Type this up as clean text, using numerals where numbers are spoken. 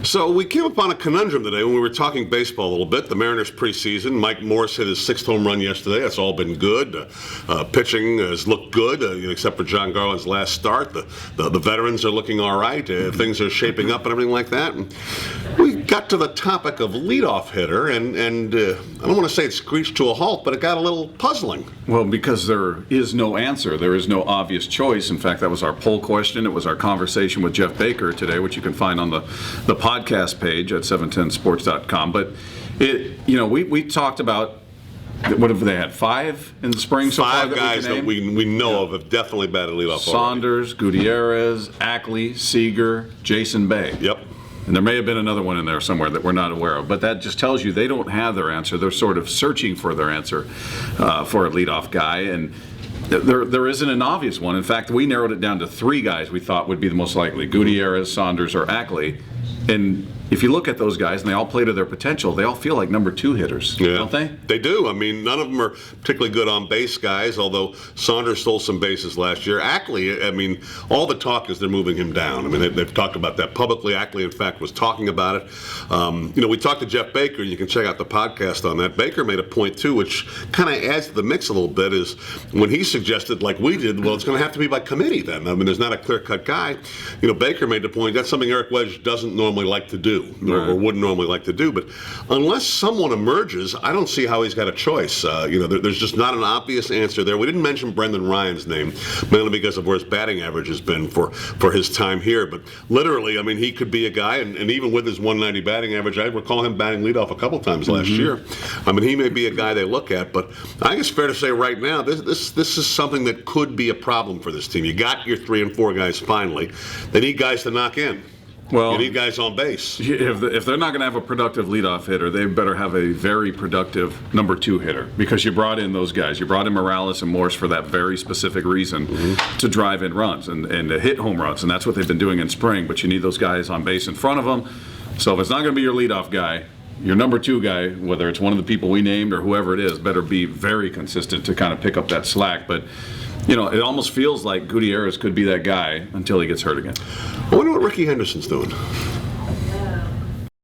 So we came upon a conundrum today when we were talking baseball a little bit. The Mariners preseason. Mike Morse hit his 6th home run yesterday. That's all been good. Pitching has looked good, except for John Garland's last start. The veterans are looking all right. Things are shaping up and everything like that. And we got to the topic of leadoff hitter, and I don't want to say it screeched to a halt, but it got a little puzzling. Well, because there is no answer. There is no obvious choice. In fact, that was our poll question. It was our conversation with Jeff Baker today, which you can find on the podcast page at 710sports.com. But we talked about, what have they had, 5 in the spring so far? 5 guys that we know of have definitely batted leadoff. Saunders, Gutierrez, Ackley, Seager, Jason Bay. Yep. And there may have been another one in there somewhere that we're not aware of. But that just tells you they don't have their answer. They're sort of searching for their answer for a leadoff guy. And there isn't an obvious one. In fact, we narrowed it down to 3 guys we thought would be the most likely: Gutierrez, Saunders, or Ackley. And if you look at those guys, and they all play to their potential, they all feel like number 2 hitters, don't they? They do. I mean, none of them are particularly good on base guys, although Saunders stole some bases last year. Ackley, I mean, all the talk is they're moving him down. I mean, they've talked about that publicly. Ackley, in fact, was talking about it. We talked to Jeff Baker, and you can check out the podcast on that. Baker made a point, too, which kind of adds to the mix a little bit, is when he suggested, like we did, well, it's going to have to be by committee then. I mean, there's not a clear-cut guy. Baker made the point, that's something Eric Wedge doesn't normally like to do. Or wouldn't normally like to do, but unless someone emerges, I don't see how he's got a choice. There's just not an obvious answer there. We didn't mention Brendan Ryan's name, mainly because of where his batting average has been for his time here, but literally, I mean, he could be a guy, and even with his 190 batting average, I recall him batting leadoff a couple times last year. I mean, he may be a guy they look at, but I think it's fair to say right now, this is something that could be a problem for this team. You got your 3 and 4 guys finally. They need guys to knock in. Well, you need guys on base. If they're not going to have a productive leadoff hitter, they better have a very productive number 2 hitter, because you brought in those guys. You brought in Morales and Morse for that very specific reason, to drive in runs and to hit home runs, and that's what they've been doing in spring. But you need those guys on base in front of them. So if it's not going to be your leadoff guy, your number 2 guy, whether it's one of the people we named or whoever it is, better be very consistent to kind of pick up that slack. But it almost feels like Gutierrez could be that guy until he gets hurt again. I wonder what Ricky Henderson's doing.